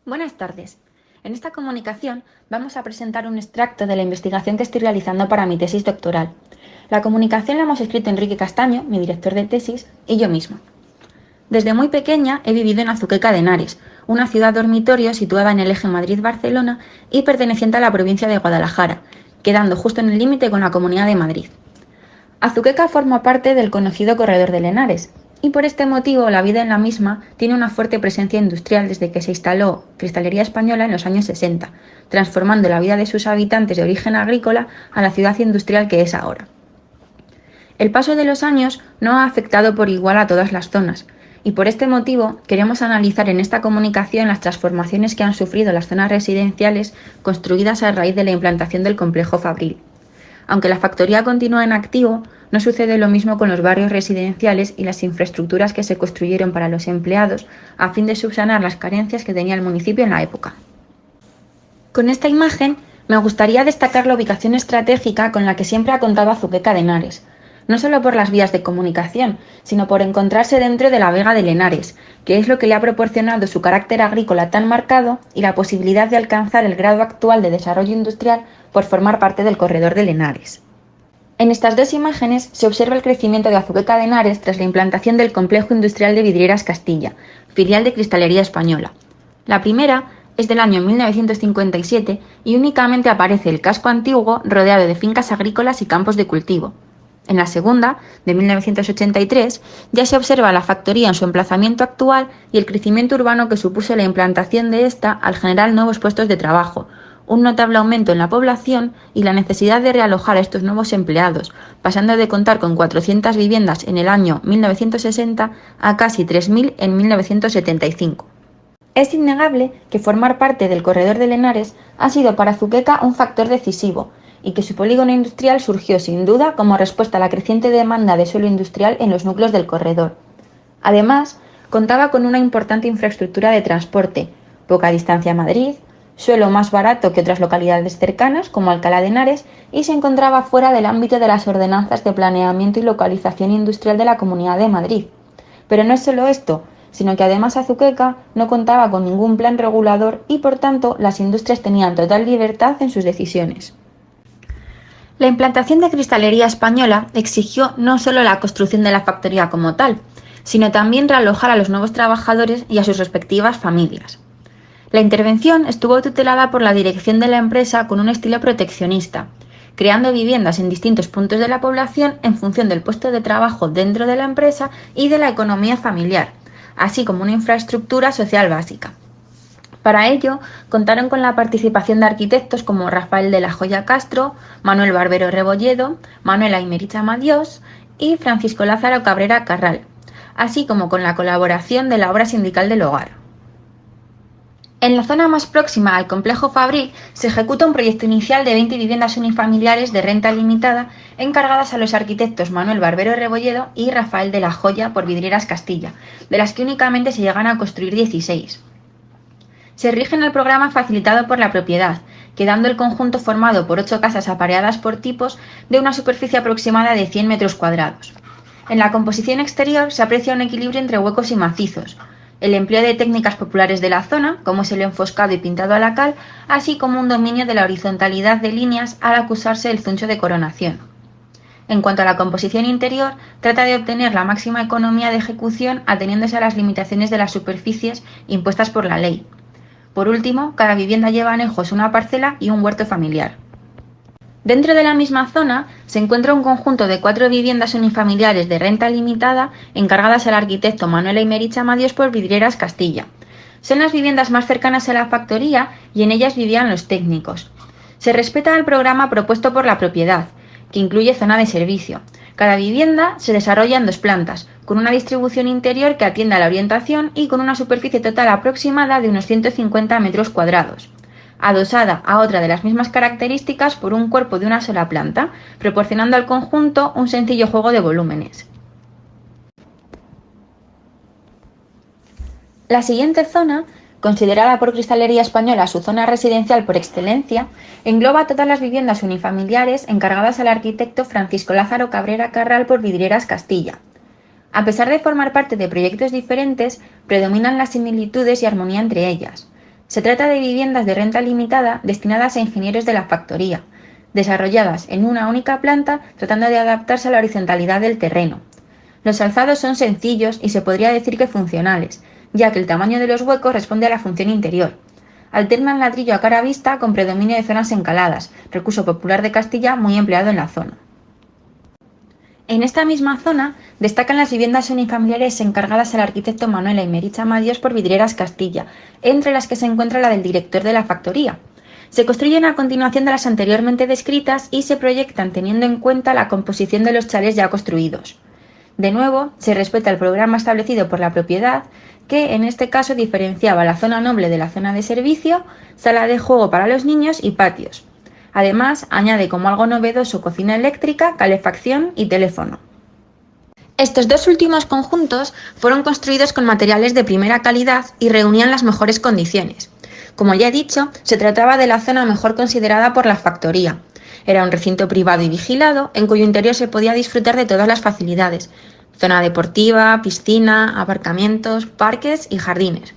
Buenas tardes. En esta comunicación vamos a presentar un extracto de la investigación que estoy realizando para mi tesis doctoral. La comunicación la hemos escrito Enrique Castaño, mi director de tesis, y yo misma. Desde muy pequeña he vivido en Azuqueca de Henares, una ciudad dormitorio situada en el eje Madrid-Barcelona y perteneciente a la provincia de Guadalajara, quedando justo en el límite con la Comunidad de Madrid. Azuqueca forma parte del conocido Corredor del Henares, y por este motivo la vida en la misma tiene una fuerte presencia industrial desde que se instaló Cristalería Española en los años 60, transformando la vida de sus habitantes de origen agrícola a la ciudad industrial que es ahora. El paso de los años no ha afectado por igual a todas las zonas, y por este motivo queremos analizar en esta comunicación las transformaciones que han sufrido las zonas residenciales construidas a raíz de la implantación del complejo fabril. Aunque la factoría continúa en activo, no sucede lo mismo con los barrios residenciales y las infraestructuras que se construyeron para los empleados a fin de subsanar las carencias que tenía el municipio en la época. Con esta imagen me gustaría destacar la ubicación estratégica con la que siempre ha contado Azuqueca de Henares, no solo por las vías de comunicación, sino por encontrarse dentro de la Vega del Henares, que es lo que le ha proporcionado su carácter agrícola tan marcado y la posibilidad de alcanzar el grado actual de desarrollo industrial por formar parte del Corredor del Henares. En estas dos imágenes se observa el crecimiento de Azuqueca de Henares tras la implantación del Complejo Industrial de Vidrieras Castilla, filial de Cristalería Española. La primera es del año 1957 y únicamente aparece el casco antiguo rodeado de fincas agrícolas y campos de cultivo. En la segunda, de 1983, ya se observa la factoría en su emplazamiento actual y el crecimiento urbano que supuso la implantación de esta al generar nuevos puestos de trabajo, un notable aumento en la población y la necesidad de realojar a estos nuevos empleados, pasando de contar con 400 viviendas en el año 1960 a casi 3.000 en 1975. Es innegable que formar parte del Corredor del Henares ha sido para Azuqueca un factor decisivo y que su polígono industrial surgió sin duda como respuesta a la creciente demanda de suelo industrial en los núcleos del corredor. Además, contaba con una importante infraestructura de transporte, poca distancia a Madrid, suelo más barato que otras localidades cercanas como Alcalá de Henares y se encontraba fuera del ámbito de las ordenanzas de planeamiento y localización industrial de la Comunidad de Madrid. Pero no es solo esto, sino que además Azuqueca no contaba con ningún plan regulador y por tanto las industrias tenían total libertad en sus decisiones. La implantación de Cristalería Española exigió no solo la construcción de la factoría como tal, sino también realojar a los nuevos trabajadores y a sus respectivas familias. La intervención estuvo tutelada por la dirección de la empresa con un estilo proteccionista, creando viviendas en distintos puntos de la población en función del puesto de trabajo dentro de la empresa y de la economía familiar, así como una infraestructura social básica. Para ello, contaron con la participación de arquitectos como Rafael de la Joya Castro, Manuel Barbero Rebolledo, Manuel Aymerich Amadiós y Francisco Lázaro Cabrera Carral, así como con la colaboración de la Obra Sindical del Hogar. En la zona más próxima al complejo fabril se ejecuta un proyecto inicial de 20 viviendas unifamiliares de renta limitada encargadas a los arquitectos Manuel Barbero Rebolledo y Rafael de la Joya por Vidrieras Castilla, de las que únicamente se llegan a construir 16. Se rigen el programa facilitado por la propiedad, quedando el conjunto formado por 8 casas apareadas por tipos de una superficie aproximada de 100 metros cuadrados. En la composición exterior se aprecia un equilibrio entre huecos y macizos, el empleo de técnicas populares de la zona, como es el enfoscado y pintado a la cal, así como un dominio de la horizontalidad de líneas al acusarse el zuncho de coronación. En cuanto a la composición interior, trata de obtener la máxima economía de ejecución ateniéndose a las limitaciones de las superficies impuestas por la ley. Por último, cada vivienda lleva anejos una parcela y un huerto familiar. Dentro de la misma zona se encuentra un conjunto de 4 viviendas unifamiliares de renta limitada encargadas al arquitecto Manuel Aymerich Amadiós por Vidrieras Castilla. Son las viviendas más cercanas a la factoría y en ellas vivían los técnicos. Se respeta el programa propuesto por la propiedad, que incluye zona de servicio. Cada vivienda se desarrolla en 2 plantas, con una distribución interior que atiende a la orientación y con una superficie total aproximada de unos 150 metros cuadrados, adosada a otra de las mismas características por un cuerpo de una sola planta, proporcionando al conjunto un sencillo juego de volúmenes. La siguiente zona, considerada por Cristalería Española su zona residencial por excelencia, engloba todas las viviendas unifamiliares encargadas al arquitecto Francisco Lázaro Cabrera Carral por Vidrieras Castilla. A pesar de formar parte de proyectos diferentes, predominan las similitudes y armonía entre ellas. Se trata de viviendas de renta limitada destinadas a ingenieros de la factoría, desarrolladas en una única planta tratando de adaptarse a la horizontalidad del terreno. Los alzados son sencillos y se podría decir que funcionales, ya que el tamaño de los huecos responde a la función interior. Alternan ladrillo a cara vista con predominio de zonas encaladas, recurso popular de Castilla muy empleado en la zona. En esta misma zona destacan las viviendas unifamiliares encargadas al arquitecto Manuel Aymerich Amadiós por Vidrieras Castilla, entre las que se encuentra la del director de la factoría. Se construyen a continuación de las anteriormente descritas y se proyectan teniendo en cuenta la composición de los chalés ya construidos. De nuevo, se respeta el programa establecido por la propiedad, que en este caso diferenciaba la zona noble de la zona de servicio, sala de juego para los niños y patios. Además, añade como algo novedoso cocina eléctrica, calefacción y teléfono. Estos dos últimos conjuntos fueron construidos con materiales de primera calidad y reunían las mejores condiciones. Como ya he dicho, se trataba de la zona mejor considerada por la factoría. Era un recinto privado y vigilado, en cuyo interior se podía disfrutar de todas las facilidades: zona deportiva, piscina, aparcamientos, parques y jardines.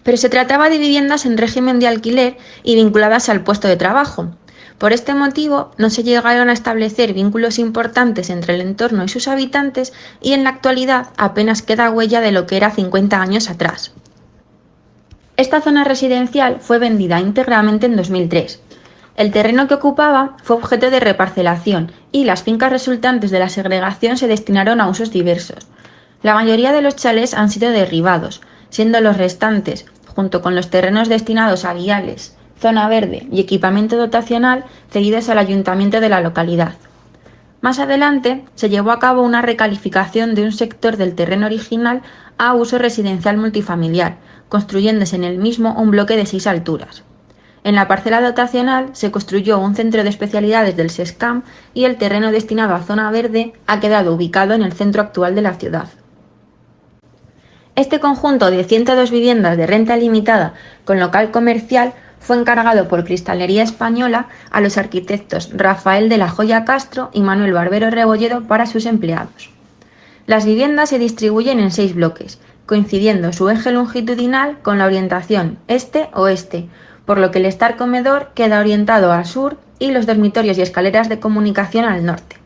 Pero se trataba de viviendas en régimen de alquiler y vinculadas al puesto de trabajo. Por este motivo, no se llegaron a establecer vínculos importantes entre el entorno y sus habitantes, y en la actualidad apenas queda huella de lo que era 50 años atrás. Esta zona residencial fue vendida íntegramente en 2003. El terreno que ocupaba fue objeto de reparcelación y las fincas resultantes de la segregación se destinaron a usos diversos. La mayoría de los chalés han sido derribados, siendo los restantes, junto con los terrenos destinados a viales, zona verde y equipamiento dotacional, cedidos al ayuntamiento de la localidad. Más adelante se llevó a cabo una recalificación de un sector del terreno original a uso residencial multifamiliar, construyéndose en el mismo un bloque de 6 alturas. En la parcela dotacional se construyó un centro de especialidades del SESCAM y el terreno destinado a zona verde ha quedado ubicado en el centro actual de la ciudad. Este conjunto de 102 viviendas de renta limitada con local comercial fue encargado por Cristalería Española a los arquitectos Rafael de la Joya Castro y Manuel Barbero Rebolledo para sus empleados. Las viviendas se distribuyen en 6 bloques, coincidiendo su eje longitudinal con la orientación este-oeste, por lo que el estar comedor queda orientado al sur y los dormitorios y escaleras de comunicación al norte.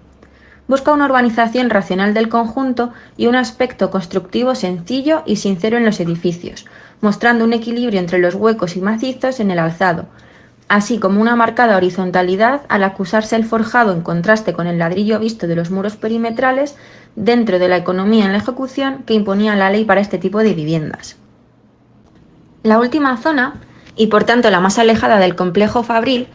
Busca una urbanización racional del conjunto y un aspecto constructivo sencillo y sincero en los edificios, mostrando un equilibrio entre los huecos y macizos en el alzado, así como una marcada horizontalidad al acusarse el forjado en contraste con el ladrillo visto de los muros perimetrales, dentro de la economía en la ejecución que imponía la ley para este tipo de viviendas. La última zona, y por tanto la más alejada del complejo fabril,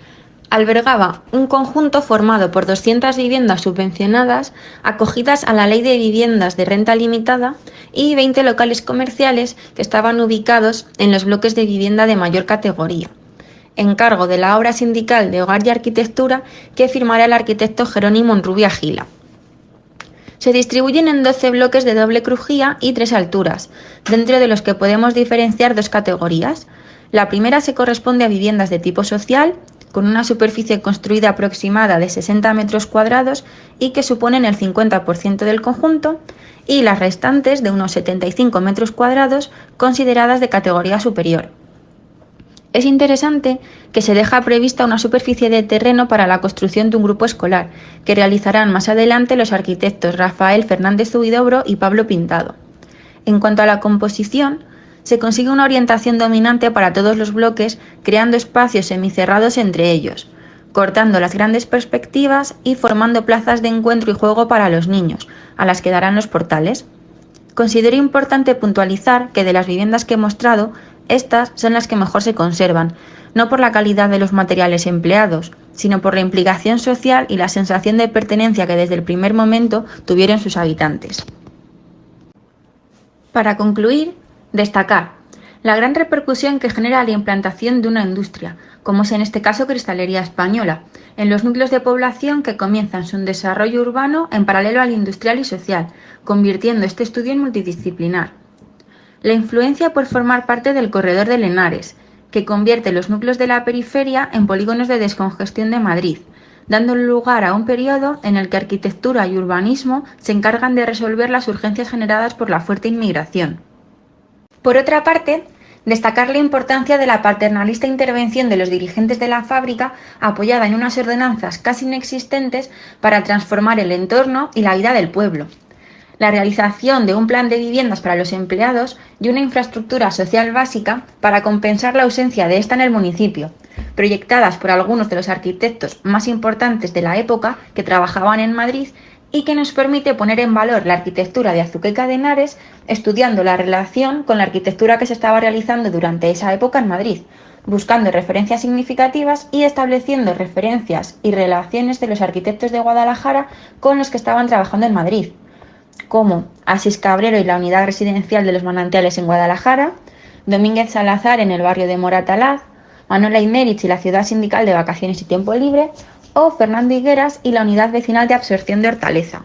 albergaba un conjunto formado por 200 viviendas subvencionadas acogidas a la Ley de Viviendas de Renta Limitada y 20 locales comerciales que estaban ubicados en los bloques de vivienda de mayor categoría, encargo de la obra sindical de Hogar y Arquitectura que firmará el arquitecto Jerónimo Onrubia Gila. Se distribuyen en 12 bloques de doble crujía y 3 alturas, dentro de los que podemos diferenciar 2 categorías. La primera se corresponde a viviendas de tipo social, con una superficie construida aproximada de 60 metros cuadrados y que suponen el 50% del conjunto, y las restantes de unos 75 metros cuadrados consideradas de categoría superior. Es interesante que se deja prevista una superficie de terreno para la construcción de un grupo escolar, que realizarán más adelante los arquitectos Rafael Fernández Huidobro y Pablo Pintado. En cuanto a la composición, se consigue una orientación dominante para todos los bloques, creando espacios semicerrados entre ellos, cortando las grandes perspectivas y formando plazas de encuentro y juego para los niños, a las que darán los portales. Considero importante puntualizar que de las viviendas que he mostrado, estas son las que mejor se conservan, no por la calidad de los materiales empleados, sino por la implicación social y la sensación de pertenencia que desde el primer momento tuvieron sus habitantes. Para concluir, destacar la gran repercusión que genera la implantación de una industria, como es en este caso Cristalería Española, en los núcleos de población que comienzan su desarrollo urbano en paralelo al industrial y social, convirtiendo este estudio en multidisciplinar. La influencia por formar parte del Corredor del Henares, que convierte los núcleos de la periferia en polígonos de descongestión de Madrid, dando lugar a un periodo en el que arquitectura y urbanismo se encargan de resolver las urgencias generadas por la fuerte inmigración. Por otra parte, Destacar la importancia de la paternalista intervención de los dirigentes de la fábrica, apoyada en unas ordenanzas casi inexistentes para transformar el entorno y la vida del pueblo. La realización de un plan de viviendas para los empleados y una infraestructura social básica para compensar la ausencia de esta en el municipio, proyectadas por algunos de los arquitectos más importantes de la época que trabajaban en Madrid y que nos permite poner en valor la arquitectura de Azuqueca de Henares, estudiando la relación con la arquitectura que se estaba realizando durante esa época en Madrid, buscando referencias significativas y estableciendo referencias y relaciones de los arquitectos de Guadalajara con los que estaban trabajando en Madrid, como Asís Cabrero y la unidad residencial de los Manantiales en Guadalajara, Domínguez Salazar en el barrio de Moratalaz, Manuela Imerich y la ciudad sindical de vacaciones y tiempo libre, o Fernando Higueras y la unidad vecinal de absorción de Hortaleza.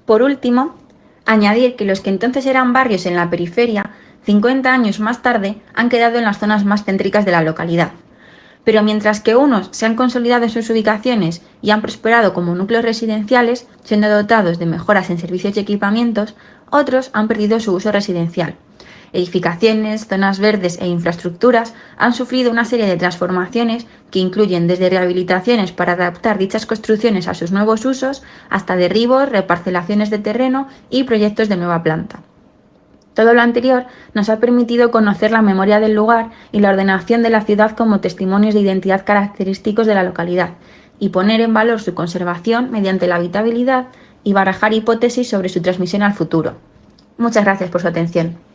Por último, añadir que los que entonces eran barrios en la periferia, 50 años más tarde, han quedado en las zonas más céntricas de la localidad. Pero mientras que unos se han consolidado en sus ubicaciones y han prosperado como núcleos residenciales, siendo dotados de mejoras en servicios y equipamientos, otros han perdido su uso residencial. Edificaciones, zonas verdes e infraestructuras han sufrido una serie de transformaciones que incluyen desde rehabilitaciones para adaptar dichas construcciones a sus nuevos usos hasta derribos, reparcelaciones de terreno y proyectos de nueva planta. Todo lo anterior nos ha permitido conocer la memoria del lugar y la ordenación de la ciudad como testimonios de identidad característicos de la localidad, y poner en valor su conservación mediante la habitabilidad y barajar hipótesis sobre su transmisión al futuro. Muchas gracias por su atención.